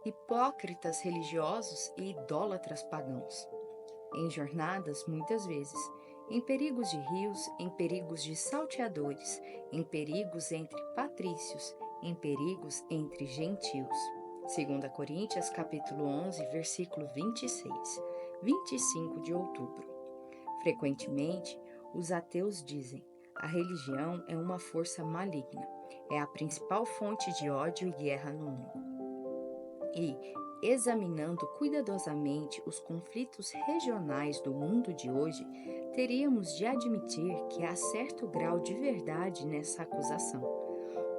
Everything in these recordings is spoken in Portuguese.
hipócritas religiosos e idólatras pagãos. Em jornadas, muitas vezes, em perigos de rios, em perigos de salteadores, em perigos entre patrícios, em perigos entre gentios. 2 Coríntios capítulo 11, versículo 26, 25 de outubro. Frequentemente, os ateus dizem: a religião é uma força maligna, é a principal fonte de ódio e guerra no mundo. E, examinando cuidadosamente os conflitos regionais do mundo de hoje, teríamos de admitir que há certo grau de verdade nessa acusação.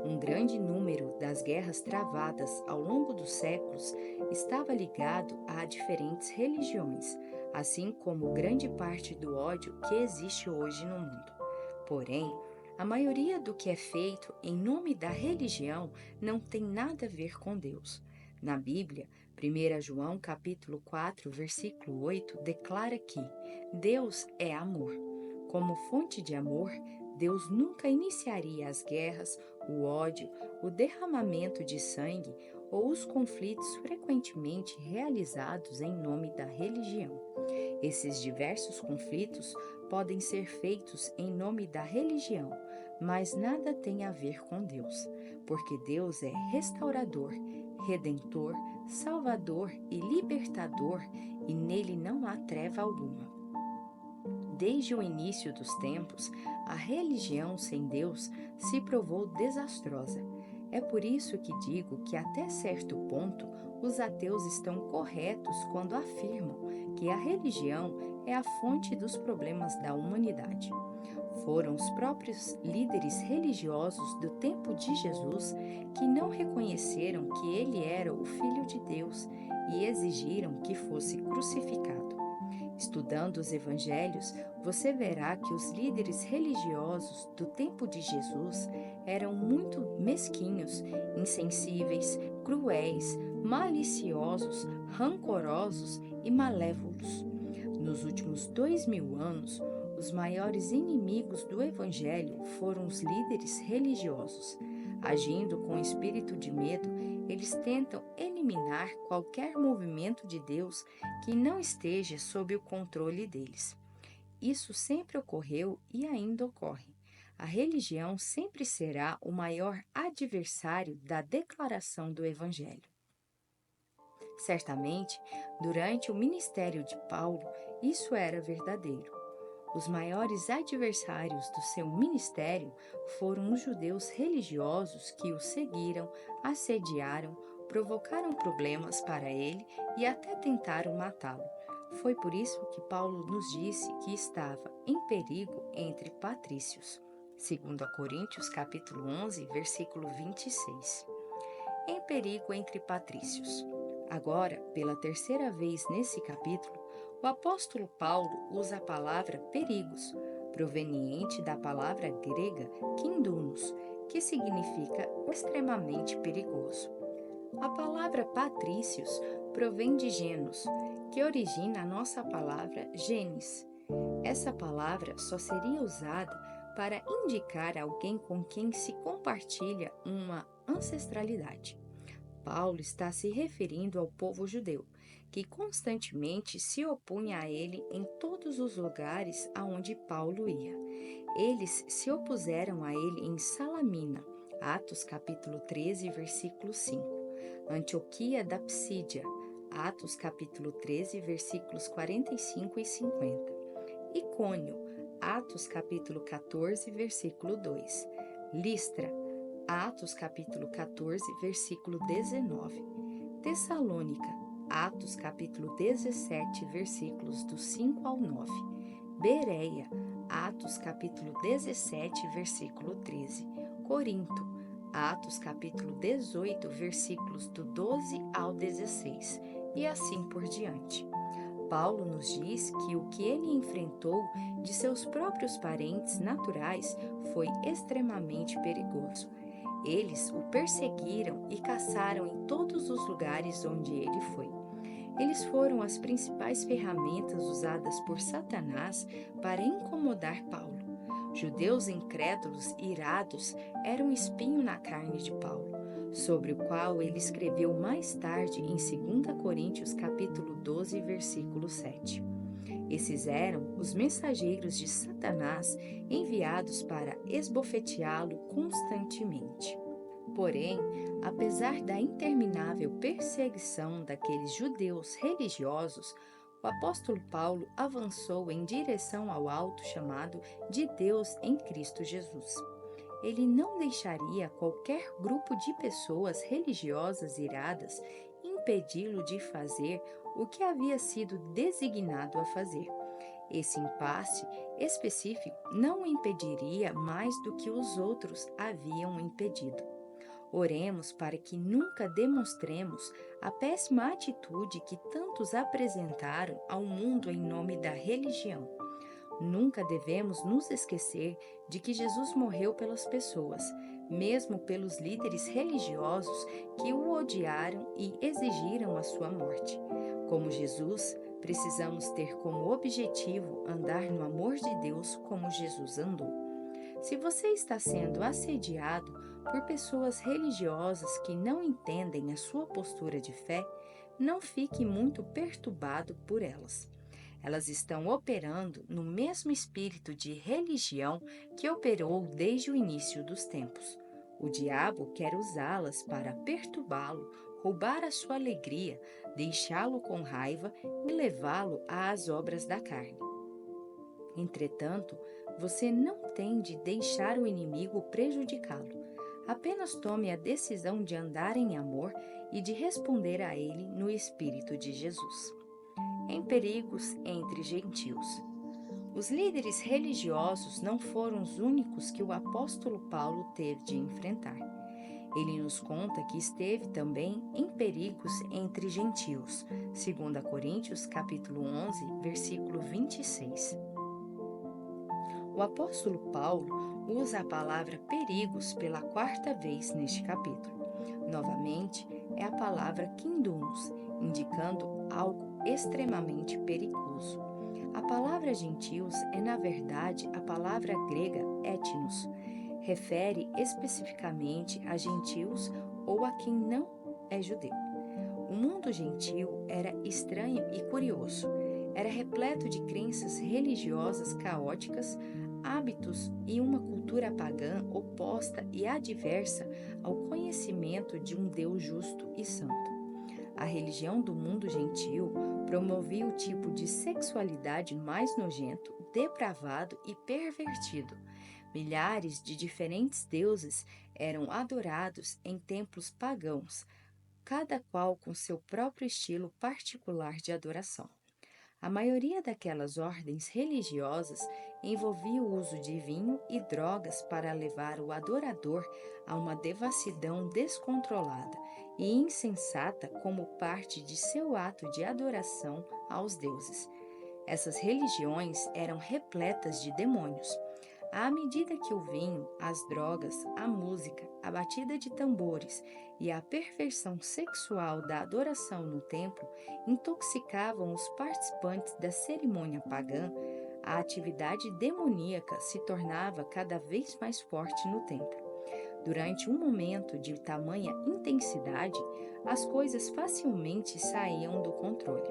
Um grande número das guerras travadas ao longo dos séculos estava ligado a diferentes religiões, assim como grande parte do ódio que existe hoje no mundo. Porém, a maioria do que é feito em nome da religião não tem nada a ver com Deus. Na Bíblia, 1 João capítulo 4, versículo 8, declara que Deus é amor. Como fonte de amor, Deus nunca iniciaria as guerras, o ódio, o derramamento de sangue ou os conflitos frequentemente realizados em nome da religião. Esses diversos conflitos podem ser feitos em nome da religião, mas nada tem a ver com Deus, porque Deus é restaurador, redentor, salvador e libertador, e nele não há treva alguma. Desde o início dos tempos, a religião sem Deus se provou desastrosa. É por isso que digo que, até certo ponto, os ateus estão corretos quando afirmam que a religião é a fonte dos problemas da humanidade. Foram os próprios líderes religiosos do tempo de Jesus que não reconheceram que ele era o Filho de Deus e exigiram que fosse crucificado. Estudando os evangelhos, você verá que os líderes religiosos do tempo de Jesus eram muito mesquinhos, insensíveis, cruéis, maliciosos, rancorosos e malévolos. Nos últimos 2000 anos, os maiores inimigos do evangelho foram os líderes religiosos. Agindo com espírito de medo, eles tentam eliminar qualquer movimento de Deus que não esteja sob o controle deles. Isso sempre ocorreu e ainda ocorre. A religião sempre será o maior adversário da declaração do Evangelho. Certamente, durante o ministério de Paulo, isso era verdadeiro. Os maiores adversários do seu ministério foram os judeus religiosos que o seguiram, assediaram, provocaram problemas para ele e até tentaram matá-lo. Foi por isso que Paulo nos disse que estava em perigo entre patrícios. 2 Coríntios capítulo 11, versículo 26. Em perigo entre patrícios. Agora, pela terceira vez nesse capítulo, o apóstolo Paulo usa a palavra perigos, proveniente da palavra grega kindunus, que significa extremamente perigoso. A palavra patrícios provém de genus, que origina a nossa palavra genes. Essa palavra só seria usada para indicar alguém com quem se compartilha uma ancestralidade. Paulo está se referindo ao povo judeu, que constantemente se opunha a ele em todos os lugares aonde Paulo ia. Eles se opuseram a ele em Salamina, Atos capítulo 13, versículo 5, Antioquia da Psídia, Atos capítulo 13, versículos 45 e 50, Icônio, Atos capítulo 14, versículo 2, Listra, Atos capítulo 14, versículo 19, Tessalônica, Atos capítulo 17, versículos do 5 ao 9, Bereia, Atos capítulo 17, versículo 13, Corinto, Atos capítulo 18, versículos do 12 ao 16, e assim por diante. Paulo nos diz que o que ele enfrentou de seus próprios parentes naturais foi extremamente perigoso. Eles o perseguiram e caçaram em todos os lugares onde ele foi. Eles foram as principais ferramentas usadas por Satanás para incomodar Paulo. Judeus incrédulos e irados eram um espinho na carne de Paulo. sobre o qual ele escreveu mais tarde em 2 Coríntios capítulo 12, versículo 7. Esses eram os mensageiros de Satanás enviados para esbofeteá-lo constantemente. Porém, apesar da interminável perseguição daqueles judeus religiosos, o apóstolo Paulo avançou em direção ao alto chamado de Deus em Cristo Jesus. Ele não deixaria qualquer grupo de pessoas religiosas iradas impedi-lo de fazer o que havia sido designado a fazer. Esse impasse específico não o impediria mais do que os outros haviam impedido. Oremos para que nunca demonstremos a péssima atitude que tantos apresentaram ao mundo em nome da religião. Nunca devemos nos esquecer de que Jesus morreu pelas pessoas, mesmo pelos líderes religiosos que o odiaram e exigiram a sua morte. Como Jesus, precisamos ter como objetivo andar no amor de Deus como Jesus andou. Se você está sendo assediado por pessoas religiosas que não entendem a sua postura de fé, não fique muito perturbado por elas. Elas estão operando no mesmo espírito de religião que operou desde o início dos tempos. O diabo quer usá-las para perturbá-lo, roubar a sua alegria, deixá-lo com raiva e levá-lo às obras da carne. Entretanto, você não tem de deixar o inimigo prejudicá-lo. Apenas tome a decisão de andar em amor e de responder a ele no Espírito de Jesus. Em perigos entre gentios. Os líderes religiosos não foram os únicos que o apóstolo Paulo teve de enfrentar. Ele nos conta que esteve também em perigos entre gentios. 2 Coríntios capítulo 11, versículo 26. O apóstolo Paulo usa a palavra perigos pela quarta vez neste capítulo. Novamente, é a palavra kindumos, indicando algo extremamente perigoso. A palavra gentios é, na verdade, a palavra grega etnos. Refere especificamente a gentios ou a quem não é judeu. O mundo gentil era estranho e curioso. Era repleto de crenças religiosas caóticas, hábitos e uma cultura pagã oposta e adversa ao conhecimento de um Deus justo e santo. A religião do mundo gentil promovia o tipo de sexualidade mais nojento, depravado e pervertido. Milhares de diferentes deuses eram adorados em templos pagãos, cada qual com seu próprio estilo particular de adoração. A maioria daquelas ordens religiosas envolvia o uso de vinho e drogas para levar o adorador a uma devassidão descontrolada e insensata como parte de seu ato de adoração aos deuses. Essas religiões eram repletas de demônios. À medida que o vinho, as drogas, a música, a batida de tambores e a perversão sexual da adoração no templo intoxicavam os participantes da cerimônia pagã, a atividade demoníaca se tornava cada vez mais forte no templo. Durante um momento de tamanha intensidade, as coisas facilmente saíam do controle.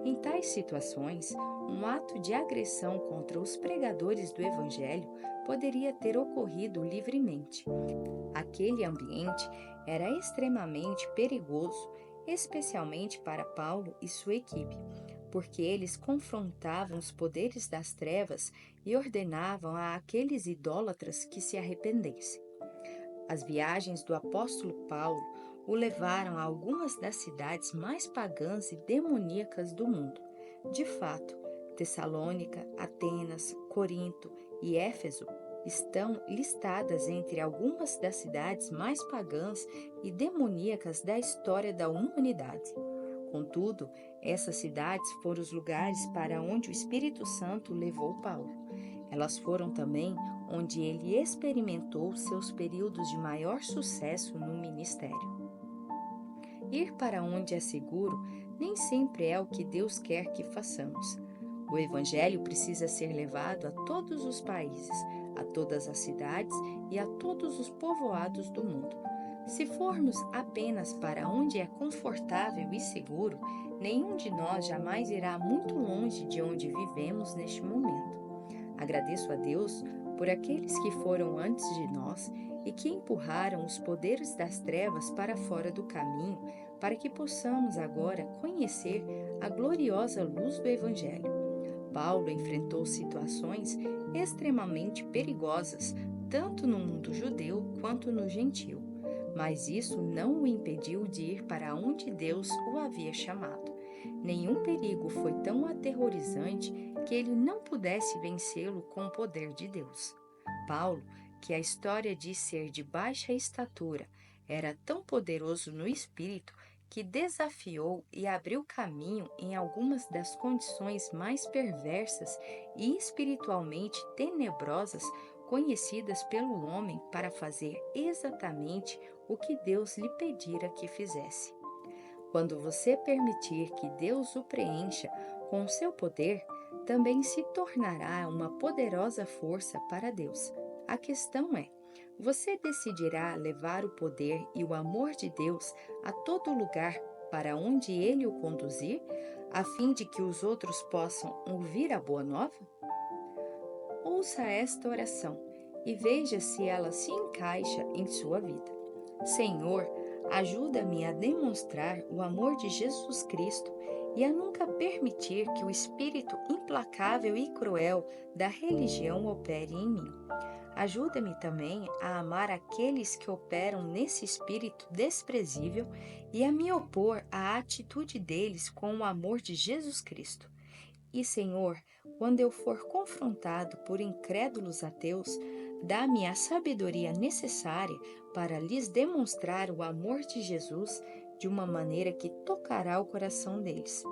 Em tais situações, um ato de agressão contra os pregadores do Evangelho poderia ter ocorrido livremente. Aquele ambiente era extremamente perigoso, especialmente para Paulo e sua equipe, porque eles confrontavam os poderes das trevas e ordenavam a aqueles idólatras que se arrependessem. As viagens do apóstolo Paulo o levaram a algumas das cidades mais pagãs e demoníacas do mundo. De fato, Tessalônica, Atenas, Corinto e Éfeso estão listadas entre algumas das cidades mais pagãs e demoníacas da história da humanidade. Contudo, essas cidades foram os lugares para onde o Espírito Santo levou Paulo. Elas foram também onde ele experimentou seus períodos de maior sucesso no ministério. Ir para onde é seguro nem sempre é o que Deus quer que façamos. O Evangelho precisa ser levado a todos os países, a todas as cidades e a todos os povoados do mundo. Se formos apenas para onde é confortável e seguro, nenhum de nós jamais irá muito longe de onde vivemos neste momento. Agradeço a Deus por aqueles que foram antes de nós e que empurraram os poderes das trevas para fora do caminho, para que possamos agora conhecer a gloriosa luz do Evangelho. Paulo enfrentou situações extremamente perigosas, tanto no mundo judeu quanto no gentil, mas isso não o impediu de ir para onde Deus o havia chamado. Nenhum perigo foi tão aterrorizante que ele não pudesse vencê-lo com o poder de Deus. Paulo, que a história diz ser de baixa estatura, era tão poderoso no espírito que desafiou e abriu caminho em algumas das condições mais perversas e espiritualmente tenebrosas conhecidas pelo homem para fazer exatamente o que Deus lhe pedira que fizesse. Quando você permitir que Deus o preencha com o seu poder, também se tornará uma poderosa força para Deus. A questão é: você decidirá levar o poder e o amor de Deus a todo lugar para onde Ele o conduzir, a fim de que os outros possam ouvir a boa nova? Ouça esta oração e veja se ela se encaixa em sua vida. Senhor, ajuda-me a demonstrar o amor de Jesus Cristo e a nunca permitir que o espírito implacável e cruel da religião opere em mim. Ajuda-me também a amar aqueles que operam nesse espírito desprezível e a me opor à atitude deles com o amor de Jesus Cristo. E, Senhor, quando eu for confrontado por incrédulos ateus, dá-me a sabedoria necessária para lhes demonstrar o amor de Jesus de uma maneira que tocará o coração deles.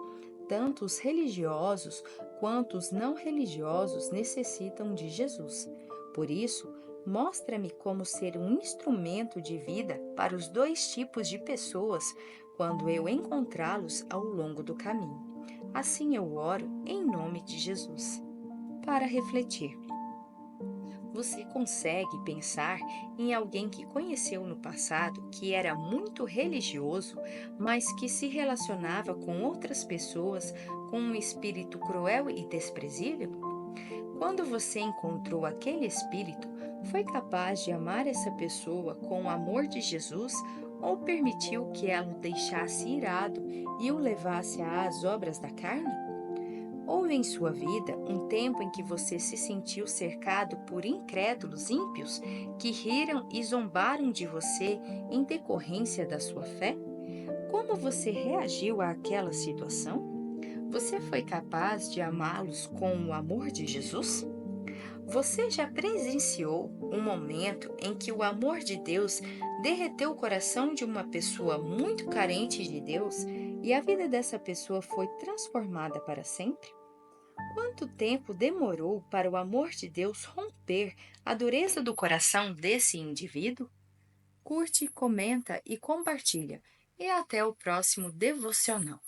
Tanto os religiosos quanto os não religiosos necessitam de Jesus. Por isso, mostra-me como ser um instrumento de vida para os dois tipos de pessoas quando eu encontrá-los ao longo do caminho. Assim eu oro em nome de Jesus. Para refletir, você consegue pensar em alguém que conheceu no passado que era muito religioso, mas que se relacionava com outras pessoas com um espírito cruel e desprezível? Quando você encontrou aquele espírito, foi capaz de amar essa pessoa com o amor de Jesus ou permitiu que ela o deixasse irado e o levasse às obras da carne? Houve em sua vida um tempo em que você se sentiu cercado por incrédulos ímpios que riram e zombaram de você em decorrência da sua fé? Como você reagiu àquela situação? Você foi capaz de amá-los com o amor de Jesus? Você já presenciou um momento em que o amor de Deus derreteu o coração de uma pessoa muito carente de Deus e a vida dessa pessoa foi transformada para sempre? Quanto tempo demorou para o amor de Deus romper a dureza do coração desse indivíduo? Curte, comenta e compartilha. E até o próximo devocional.